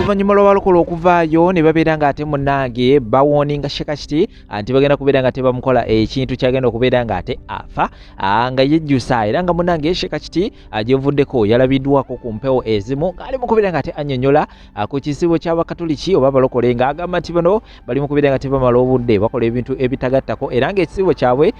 oluvannyuma lw'abalokole okuvaayo ne babeera ng'ate munnange bawoninga Shekashiti anti bagenda kubeera ng'ate bamukola ekintu kyagenda okubeera ng'ate afa nga yejjusa era nga munnange Shekashiti gyevuddeko yalabiddwako ku mpewo ezimu ng'ali mu kubeera ng'ate annyonnyola ku kisibo ky'Abakatoliki oba abalokole ng'agamba nti bano bali mu kubeera ng'ate bamala obudde bakola ebintu ebitagattako era ng'ekisibo kyabwe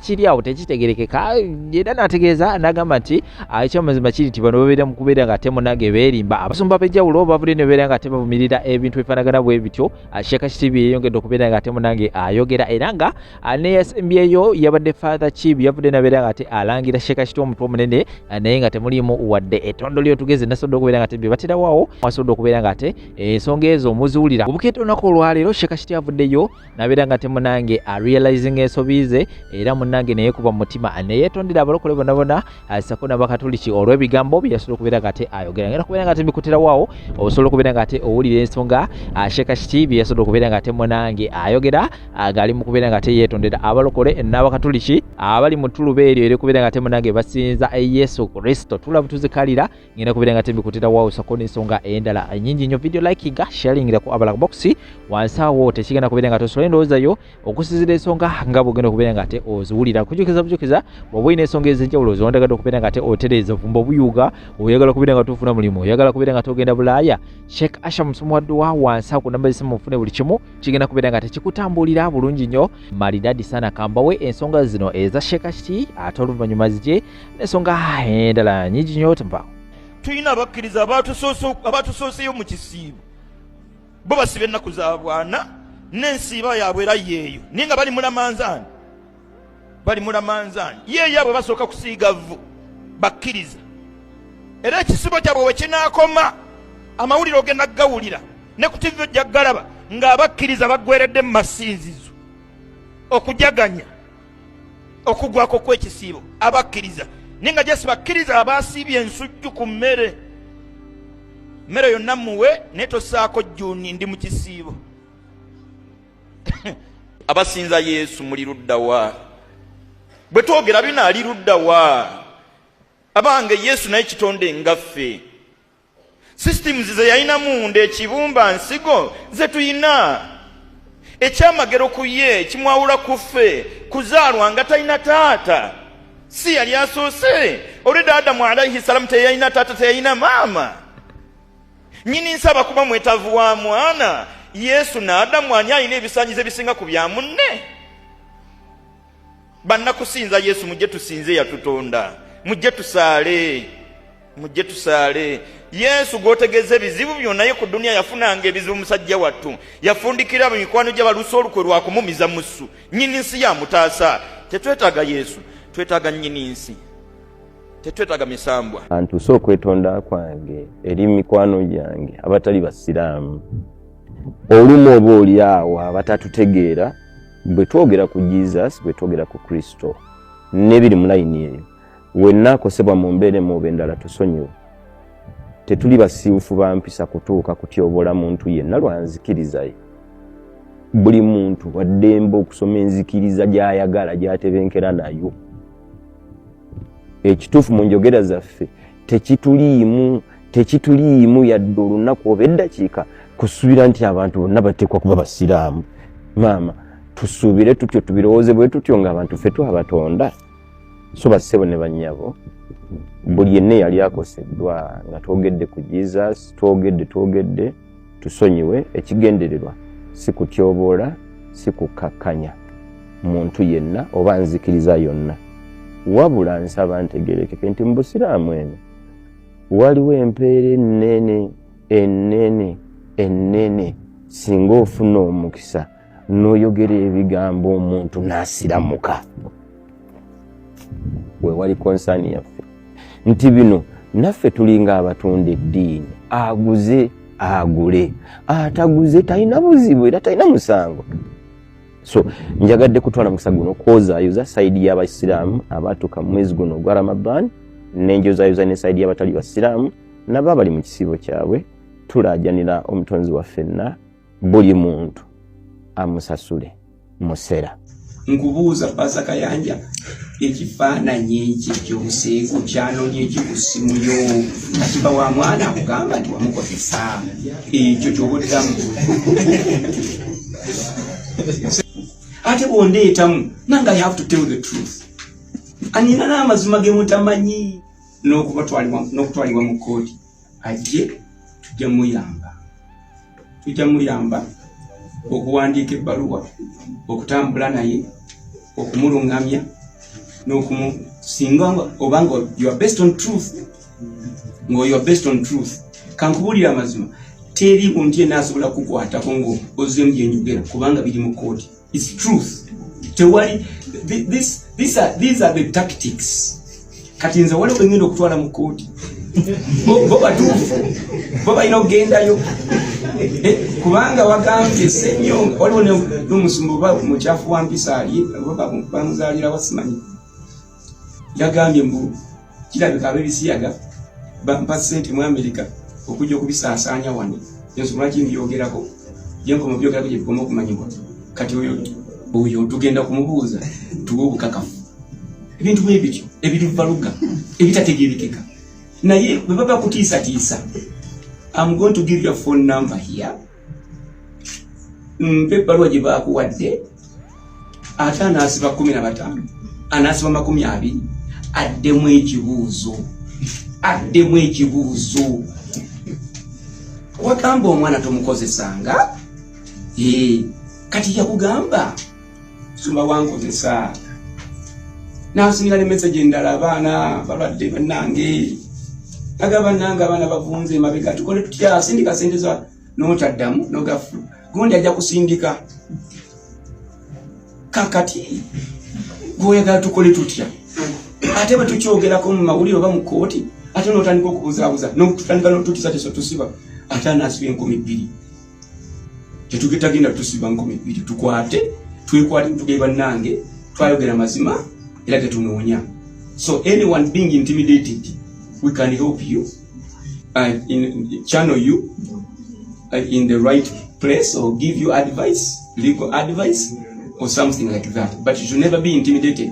kiri awo tekitegerekeka era n'ategeeza n'agamba nti ekyamazima kiri nti bano babeera mu kubeera ng'ate munnange beerimba abasumba b'enjawulo bavudde ne babeera ng'ate bavumirira ebintu ebifaanagana bwe bityo Shekashiti yeeyongedde okubeera ng'ate munnange ayogera era nga neeyasembyeyo yabadde Father Chibi yavudde nabeera ng'ate alangira Shekashiti omutwe omunene naye nga temuliimu wadde ettondo ly'otugeze nasobodde okubeera ng'ate bye baterawawo wasobodde okubeera ng'ate ensonga ezo muziwulira obukeete olunaku olwaleero Shekashiti avuddeyo nabeera ng'ate munnange arealizing ensobi ze era munnange neyeekuba mu mutima neyeetondera abalokole bonna bonna sako n'Abakatoliki olw'ebigambo bye yasobola okubeera ng'ate ayogera ngera kubeera ng'ate bikuterawaawo osobola okubeera ng'ate owulira ensonga Shekashiti bye yasobola okubeera ng'ate munnange ayogera ng'ali mu kubeera ng'ate yeetondera abalokole n'Abakatoliki abali mu ttuluba eryo era kubeera ng'ate munnange basinza Yesu Kristo tulabu tuzikalira ngenda kubeera ng'ate bikuterawaawo sako n'ensonga endala nnyingi nnyo video likinga sharingira ku abalaga box wansi awo tekigenda kubeera ng'ate osobola endowoozayo okusinzira ensonga nga bw'ogenda okubeera ng'ate oziwulira bujukiza bw'oba olina ensonga ez'enjawulo zondagadde okubeera ng'ate otereeza ovumba obuyuga oyagala kubeera nga tofuna mulimu oyagala kubeera nga togenda Bulaaya Sheikh Asha Musumadduwa wansi awo ku namba zisimu mufune buli kimu kigenda kubeera ng'ate kikutambulira bulungi nnyo maridadi sana kambawe ensonga zino eza Shekashiti ate oluvannyuma zijje n'ensonga endala nnyingi nnyo tempaawo tuyina abakkiriza abatusooseyo mu kisiibo bo basiba ennaku za bwana n'ensiiba yaabwe era yeeyo naye nga bali mulamanzaani yeeyo abwe basooka kusiiga vvu bakkiriza era ekisibo kyabwe we kinaakoma amawulire ogenda gawulira ne ku TV ojja galaba ng'abakkiriza baggweredde mu masinzizo okujaganya okugwako kw'ekisiibo abakkiriza naye nga Yesu bakkiriza abasiibye ensujju ku mmere yonna muwe naye tosaako jjuuni ndi mu kisiibo abasinza Yesu muli ludda wa bwe twogera bino ali ludda wa abange Yesu naye kitonde ngaffe systems ze yayinamu nde ekibumba nsigo ze tuyina ekyamagero ku ye kimwawula ku ffe kuzaalwa nga talina taata si yali asoose olwedde Adamu alayhi salamu teyalina taata teyalina maama nyini nsaba kuba mwetavu wa mwana Yesu na Adamu ani alina ebisanyizo ebisinga ku bya munne bannakusinza Yesu mujje tusinze yatutonda mujje tusaale Yesu gwotegeeza ebizibu byonna ye ku dunia yafunanga ebizibu musajja wattu yafundikira mu mikwano gy'abaluusi olukwe lwakumumiza musu nyini nsi yamutaasa tetwetaaga Yesu twetaaga nyini nsi tetwetaaga misambwa antuuse okwetonda kwange eri mikwano gyange abatali basiraamu olumu oba oli awo abatatutegeera bwe twogera ku Jesus bwe twogera ku Kristo n'ebiri mu layini eyo wenna akosebwa mu mbeera emu endala tusonyiwe tetuli basiifufu bampisa kutuuka kutyobola muntu yenna lwanzikirizaye buli muntu waddembe okusoma enzikiriza gy'ayagala gy'atebenkera nayo ekituufu mu njogera zaffe tekituliimu yadde olunaku oba eddakiika kusuubira nti abantu bonna bateekwa kuba basiraamu maama tusuubire tutyo tubirowooze bwe tutyo ng'abantu ffe twabatonda so bassebo ne bannyabo buli yenna yali akoseddwa nga twogedde ku Jesus twogedde tusonyiwe ekigendererwa si kutyoboola si kukakkanya muntu yenna oba nzikiriza yonna wabula nsaba ntegerekeke nti mu busiraamu eno waliwo empeera ennene singa ofuna omukisa n'oyogera ebigambo omuntu n'asiramuka we wali konsaani yaffe nti bino naffe tulinga abatunda eddiini aguze agule ataguze talina buzibu era talina musango so njagadde kutwala mukisa guno kwozaayoza saidi y'abasiraamu abatuuka mu mwezi guno ogwa Ramadan nenjozaayoza ne saidi y'abatali basiraamu nabo abali mu kisiibo kyabwe tulaajanira omutonzi waffenna buli muntu amusasule musera nkubuuza Pastor Kayanja ekifaananyi ekyo ky'obuseegu kyanonye ekikusimu yo katiba wa mwana akugamba nti wamukozesa ekyo ky'obuddamu ate bw'ondeetamu nanga I have to tell the truth anina n'amazima ge mutamanyi n'okutwalibwa mu kkooti ajje tujja muyamba okuwandiika ebbaluwa okutambula naye okumulungamya n'okumusinga obanga you are based on truth you are based on truth kankubulira amazima teri muntu yenna asobola kukwatako ngo ozemu gyenjogera kubanga biri mu kkooti it's truth tewali these are the tactics kati nze waliwo ngenda okutwala mu kkooti bo batuufu bo balina okugendayo kubanga wagambye Ssenyonga waliwo n'omusumba mukyafu wa mpisa ali bamuzaalira wasimanyi yagambye mbu kirabika ab'ebisiyaga bampa ssente mu Amerika okujja okubisaasaanya wano ensonga lwaki mbyogerako yenkoma byogerako gye bikoma okumanyibwa kati oyo tugenda kumubuuza tuwe obukakafu ebintu bwe bityo ebirivaluga ebitategeerekeka naye bwe baba kutiisatiisa I'm going to give you a phone number here mpe ebbaluwa gye baakuwadde ate anaasiba 15 anaasiba 20 addemu ekibuuzo wagamba omwana tomukozesanga kati yakugamba sumba wankozesa n'asingira ne message endala abaana balwadde bannange agaba nange abaana bavunze emabega tukole tutya sindika sente za n'otaddamu n'ogafu gundi ajja kusindika kakati gwoyagala tukole tutya ate bwe tukyogerako mu mawulire oba mu kkooti ate n'otandika okubuzaabuza n'otutandika n'otutiisa teso tusiba ate anaasiba 2,000 tetugenda tusiba 2,000 tukwate twekwate tugee bannange twayogera mazima era tetunoonya so anyone being intimidated we can help you channel you in the right place or give you advice, legal advice or something like that, but you should never be intimidated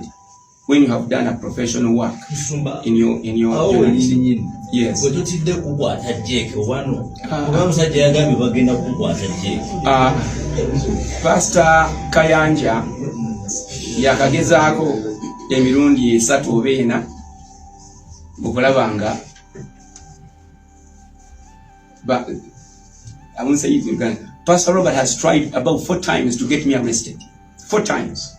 when you have done a professional work in your journalism. Yes. Pastor Kayanja yakagezaako emirundi 3 oba 4 okulabanga but I won't say it in Ghana. Pastor Robert has tried about 4 times to get me arrested. 4 times.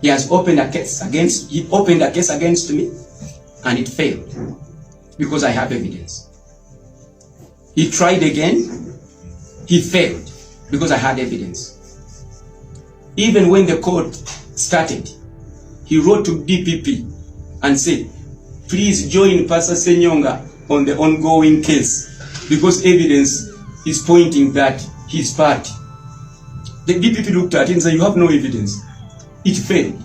He has opened a case against me and it failed because I have evidence. He tried again, he failed because I had evidence. Even when the court started, he wrote to DPP and said, please join Pastor Ssenyonga on the ongoing case because evidence is pointing that he's part. The DPP looked at it and said, you have no evidence. It failed.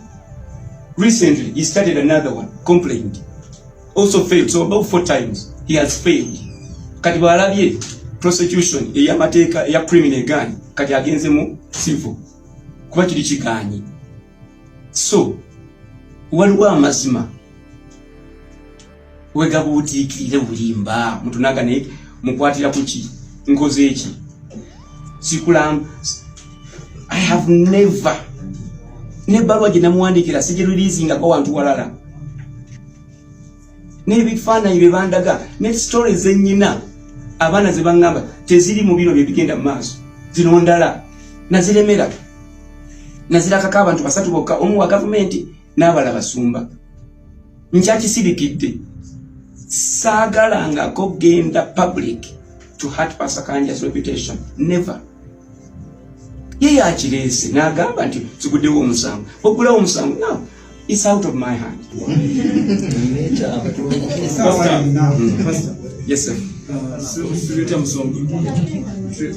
Recently, he started another one, complaint. Also failed. So about 4 times, he has failed. Kati balabye prosecution eyamateeka eya criminal gani kati agenze mu civil. Kuba kiri kiganyi. So, waliwo amazima. Wegabuutiikirire bulimba. Muntu naga ne mukwatira kuki nkoze eki. Sikulam. I have never nebbalwa gye namuwandiikira sigireleasinga ko wantu walala. N'ebifaananyi bye bandaga ne stories ennyina abaana ze baŋŋamba teziri mu bino bye bigenda mu maaso. Zino ndala naziremera. Nazirakako abantu 3 bokka, omu wa gavumenti n'abala basumba. Nkyakisirikidde. Saagalangako genda public to hurt Pastor Kayanja's reputation. Never. Yeye akirese n'agamba nti siguddewo omusango. Ogulawo omusango. No, it's out of my hand. Yes, sir.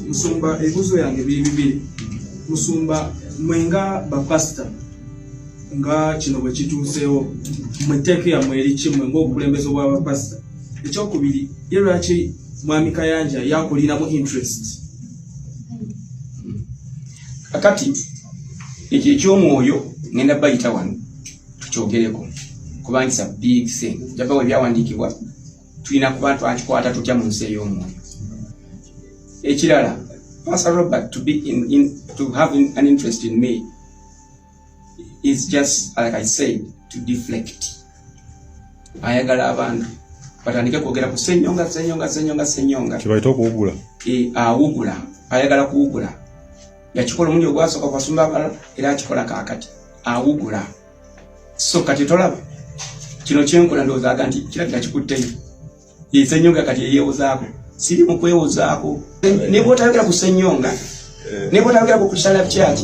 Musumba ebuzo yange bibiri. Musumba mwenga ba pastor nga kino bwe kituuseewo mweteeke ya mweri kimwe ng'obukulembeze bwa pastor. Ekyokubiri ye lwaki Mwami Kayanja yakulinamu interest? Akati ekyomwoyo ngenda bayita wano tukyogereko kubanga it's a big thing jabawe byawandiikibwa tulina kuba twakikwata tutya mu nsi ey'omwoyo. Ekirala, Pastor Robert to have an interest in me is just like I said, to deflect. Ayagala abantu batandike kwogera ku senyonga kibaita okuwugula awugula ayagala kuwugula yakikola omundi ogwasooka kwasumba abalala era akikola kaakati awugula. So kati tolaba kino kyenkola ndowooza nti kirabika kikutteyo senyonga kati eyeewozaako siri mu kwewozaako ne bw'otayogera ku senyonga ne bw'otayogera ku Christian Life Church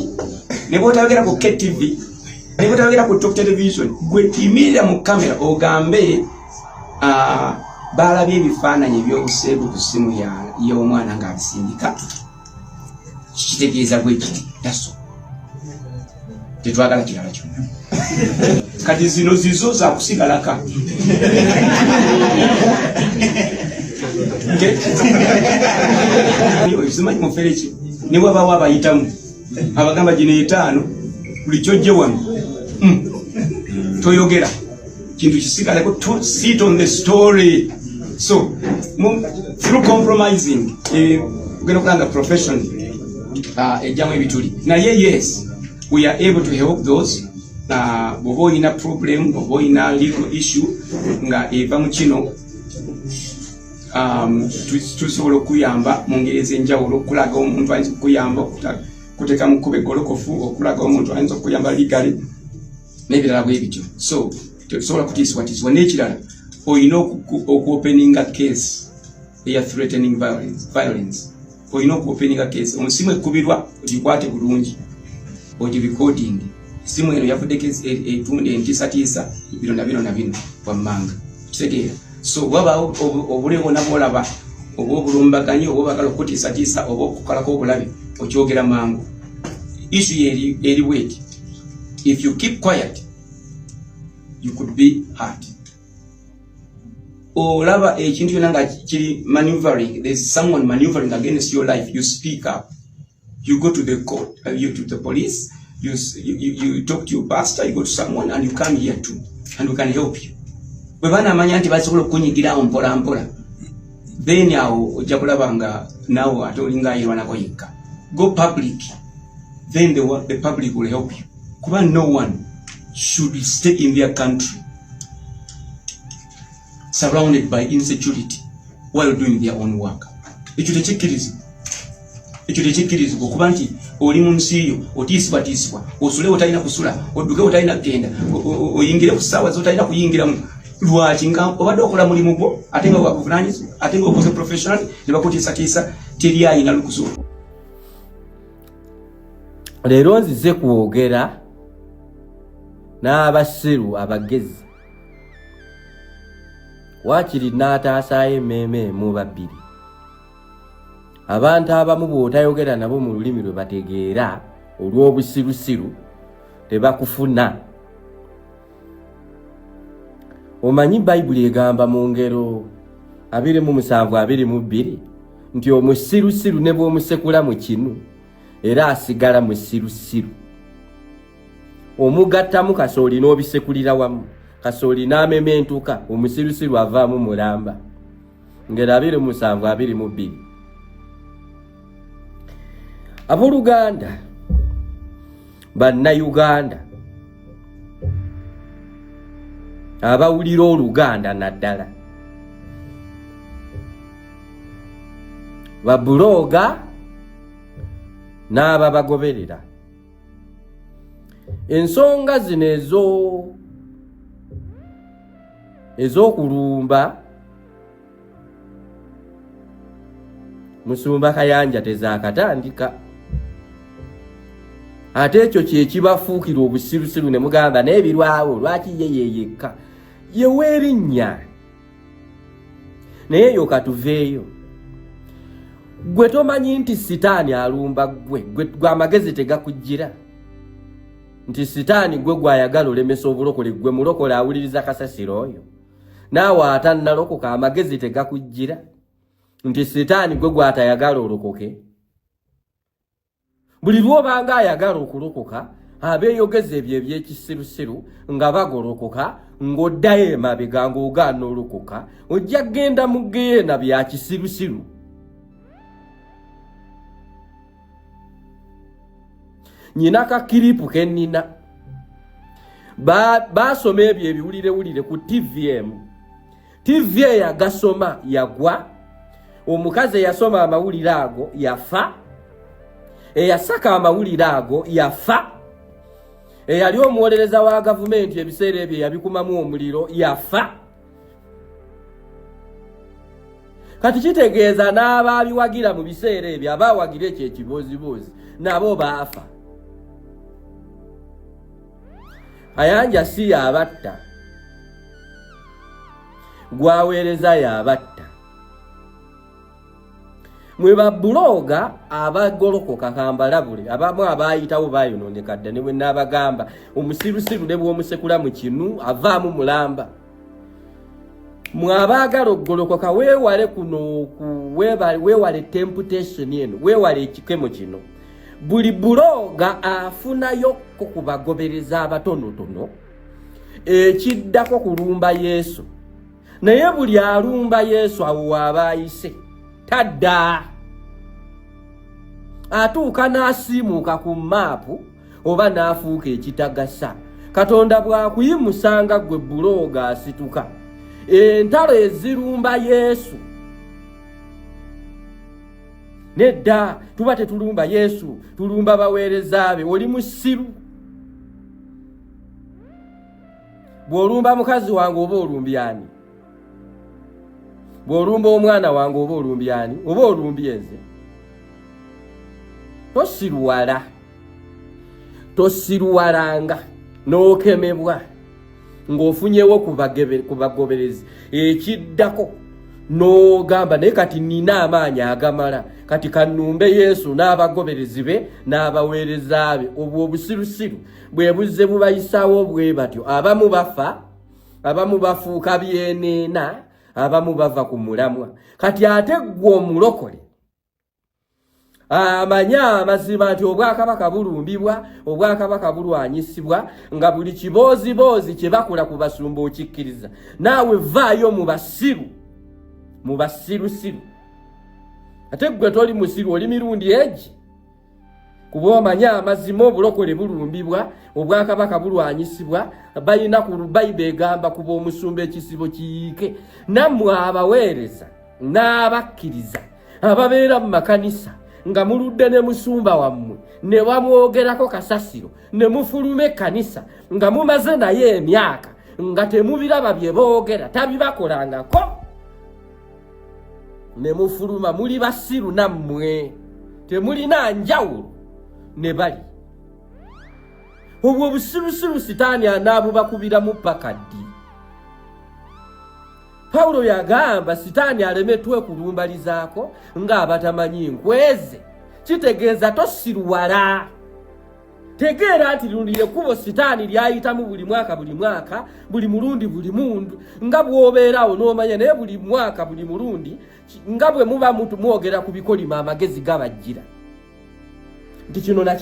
ne bw'otayogera ku KTV ne bw'otayogera ku Top Television gwe yimirira mu kamera ogambe balabye ebifaananyi ebyobuseegu ku ssimu y'omwana ng'abisindika kitegeeza bwe kiti taso tetwagala kirala kyonna kati zino zizo zakusigalaka simanyi mufereki ne wabawo abayitamu abagamba gino etaano buli kyojje wano toyogera kintu kisigaleko to sit on the story. So through compromising ugenda okulanga profession ejjamu ebituli naye yes we are able to help those bw'oba olina problem oba olina legal issue nga eva mu kino tusobola okuyamba mu ngeri ez'enjawulo okulaga omuntu ayinza okuyamba kuteeka mu kkuba eggolokofu okulaga omuntu ayinza okuyamba legally n'ebirala bwe bityo. So tetusobola kutiisibwatiisibwa. N'ekirala olina okuopeninga case eya threatening violence olina okuopeninga case omusimu ekkubirwa ogikwate bulungi ogirecording simu eno yavuddeko etunde entiisatiisa bino wammanga kitegeera. So wabaawo obulewo nabwolaba oba obulumbaganyi oba obagala okutiisatiisa oba okukolako obulabe okyogera mangu. Issue eri bweti if you keep quiet you could be hurt. Olaba ekintu kyonna nga kiri maneuvering, there's someone maneuvering against your life, you speak up, you go to the court, you to the police, you talk to your pastor, you go to someone and you come here too and we can help you. Bwe bana amanya nti basobola okunyigirawo mpola mpola then awo ojja kulaba nga nawo ate olinga ayirwanako yekka. Go public, then the public will help you. Kuba no one should stay in their country surrounded by insecurity while doing their own work. Ekyo tekikkirizibwa okuba nti oli mu nsi yo otiisibwatiisibwa osule otalina kusula odduke otalina kgenda oyingire ku ssaawa zotalina kuyingiramu. Lwaki nga obadde okola mulimu gwo ate nga wakuvunanyizibwa ate nga okoze professional ne bakutiisatiisa teri ayina lukusu. Leero nzize kwogera n'abasiru abagezi waakiri n'ataasaayo emmeeme mu babiri. Abantu abamu bw'otayogera nabo mu lulimi lwe bategeera olw'obusirusiru tebakufuna. Omanyi Bayibuli egamba mu ngero 27:22 nti omusirusiru ne bw'omusekula mu kinu era asigala musirusiru. Omugattamu kasooli n'obisekulira wamu, kasooli n'amementuka, omusirusiru avaamu mulamba. Ngero 27:22. Abooluganda, bannayuganda, abawulira Oluganda naddala, babuloga n'ababagoberera, ensonga zino ez'okulumba Musumba Kayanja tezaakatandika. Ate ekyo kye kibafuukira obusirusiru ne mugamba n'ebirwawo lwaki yeyekka yeweerinnya. Naye yo katuveeyo. Gwe tomanyi nti sitaani alumba gwe amagezi tegakujjira. Nti sitaani gwe gwayagala olemesa obulokole, gwe mulokole awuliriza kasasiro oyo. Naawe atannalokoka amagezi tegakujjira. Nti sitaani gwe gwatayagala olokoke. Buli lw'obanga ayagala okulokoka abeeyogeza ebyo ebyekisirusiru nga bagolokoka ng'oddayo emabega ng'ogaana olukoka ojja genda mu geena bya kisirusiru. Nyina kakiripu ke nnina baasoma ebyo ebiwulirewulire ku TVM. TV yagasoma yagwa, omukazi eyasoma amawulire ago yafa, eyasaka amawulire ago yafa, eyali omuwolereza wa gavumenti ebiseera ebyo yabikumamu omuliro yafa. Kati kitegeeza n'abaabiwagira mu biseera ebyo abaawagira ekyo ekiboozibozi nabo baafa. Ayanja si yabatta, gwaweereza yabatta. Mwe babuloga abagolokoka kambalabule abamu abayitawo bayonooneka dda ne bwe n'abagamba omusirusiru ne bw'omusekula mu kinu avaamu mulamba. Mwe abaagala okugolokoka weewale kuno weewale temptation eno, weewale ekikemo kino. Buli buloga afunayo ku bagobereza abatonotono ekiddako kulumba Yesu. Naye buli alumba Yesu awo abayise tadda, atuuka n'asiimuuka ku maapu oba n'afuuka ekitagasa. Katonda bw'akuyimusanga gwe buloga asituka. Entalo ezirumba Yesu nedda, tuba tetulumba Yesu, tulumba baweereza be. Oli musiru. Bw'olumba mukazi wange oba olumbyani? Bw'olumba omwana wange oba olumbyani? Oba olumbye nze? Tosiruwala, tosiruwalanga n'okemebwa ng'ofunyewo ku bagoberezi ekiddako n'ogamba naye kati nina amaanyi agamala, kati kannumbe Yesu n'abagoberezi be n'abaweereza be. Obwo obusirusiru bwe buzze bubayisaawo bwe batyo. Abamu bafa, abamu bafuuka byeneena, abamu bava ku mulamwa. Kati ate gwe omulokole amanya amazima nti obwakabaka bulumbibwa, obwakabaka bulwanyisibwa, nga buli kiboozibozi kye bakola ku basumba okikkiriza. Naawe vaayo mu basiru, mu basirusiru. Ate gwe toli musiru, oli mirundi egi. Kuba omanya amazima obulokole bulumbibwa, obwakabaka bulwanyisibwa, balina ku Bayibuli egamba kuba omusumba ekisibo kiyiike. Nammwe abaweereza n'abakkiriza ababeera mu makanisa nga muludde ne musumba wammwe ne bamwogerako kasasiro ne mufuluma ekkanisa nga mumaze naye emyaka nga temubiraba bye boogera, tabibakolangako, ne mufuluma. Muli basiru nammwe, temulina njawulo ne bali. Obwo busirusiru sitaani anaabubakubira mu paka ddi. Pawulo yagamba sitaani alemetwe kulumbalizaako ng'abatamanyi nkweze. Kitegeeza tosiruwala. Tegeera nti lundire kubo sitaani lyayitamu buli mwaka, buli mulundi, buli mundu. Nga bw'obeerawo n'omanya naye buli mwaka, buli mulundi, nga bwe muba mwogera ku bikolima amagezi gabajjira. Nti kino na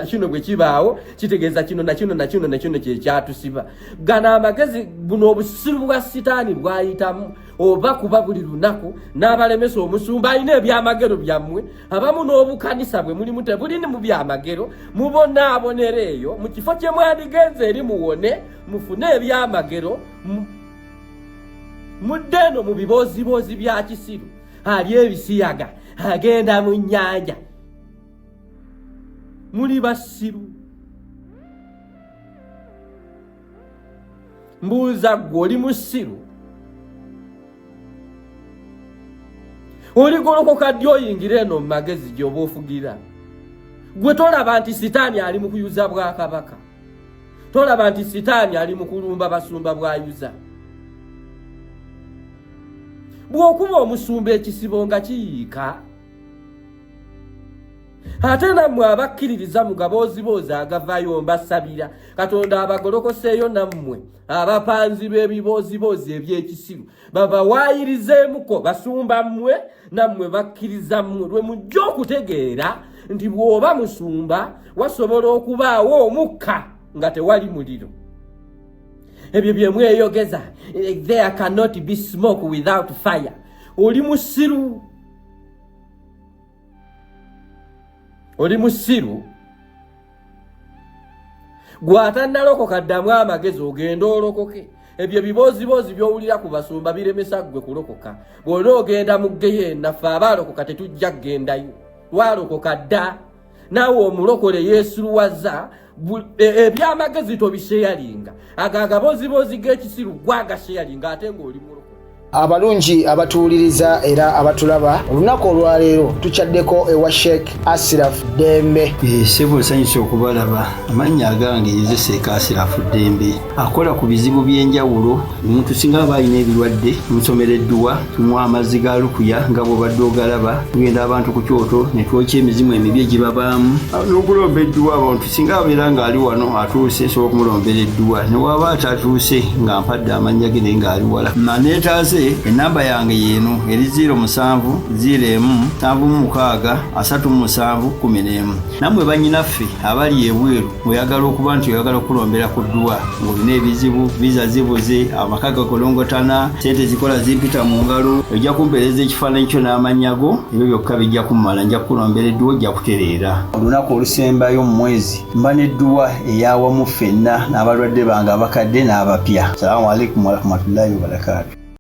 kino bwe kibaawo kitegeeza kino na kino kye kyatusiba. Gana amagezi buno obusiru bwa sitaani bwayitamu oba kuba buli lunaku n'abalemesa omusumba alina ebyamagero byammwe. Abamu n'obukanisa bwe mulimu tebulini mu byamagero, mubonaabonera eyo mu kifo kye mwandigenze eri muwone, mufune ebyamagero, mudde eno mu biboozibozi bya kisiru. Ali ebisiyaga, agenda mu nnyanja. Muli basiru. Mbuuza gwe oli musiru? Oligolokoka ddi oyingira eno mu magezi gy'oba ofugira? Gwe tolaba nti sitaani ali mu kuyuza bwakabaka? Tolaba nti sitaani ali mu kulumba basumba bwayuza? Bw'okuba omusumba ekisibo nga kiyiika, ate nammwe abakkiririza mu gaboozibozi agavaayo mbasabira Katonda abagolokoseeyo nammwe abapanzi b'ebiboozibozi eby'ekisiru babawaayirizeemuko basumba mmwe nammwe bakkiriza mmwe lwe mujja okutegeera nti bw'oba musumba wasobola okubaawo omukka nga tewali muliro. Ebyo bye mweyogeza, there cannot be smoke without fire. Oli musiru. Oli musiru. Gwatannalokoka ddamu amagezi ogenda olokoke. Ebyo bibozibozi by'owulira ku basumba biremesa ggwe kulokoka. Bw'ona ogenda mu Gehenna ffe abaalokoka tetujja kgendayo. Twalokoka dda. Naawe omulokole yeesuluwaza ebyamagezi tobisheyalinga. Agabozibozi g'ekisiru gwagasheyalinga ate ng'oli mulokole. Abalungi abatuuliriza era abatulaba olunaku olwaleero tukyaddeko ewa Sheikh Ashraf Dembe. Sebo sanyusa okubalaba. Amannya agange Yezeseka Ashraf Dembe akola ku bizibu by'enjawulo. Omuntu singa aba alina ebirwadde musomereddwa tumwa amazzi ga lukuya nga bw'obadde ogalaba tugenda abantu ku kyoto ne twokya emizimu emibi egibabaamu n'okulomba edduwa. Abantu singa abeera ng'ali wano atuuse nsobola okumulombera edduwa ne waba atatuuse nga mpadde amannya ge naye ng'ali wala maneetaaze. Enamba yange yeno eri 0701763711. Namwe bannyinaffe abali ebweru oyagala okuba nti oyagala okulombera ku dduwa ng'olina ebizibu viza zibuze amaka gakolongotana sente zikola zimpita mu ngalo ojja kumpeereza ekifaananyi kyo n'amanyago ebyo byokka bijja kummala nja kukulombera edduwa ojja kutereera. Olunaku olusembayo mu mwezi mba n'edduwa eyawamu ffenna n'abalwadde bange abakadde n'abapya. Salaamu alaikum warahmatullahi wabarakatuh.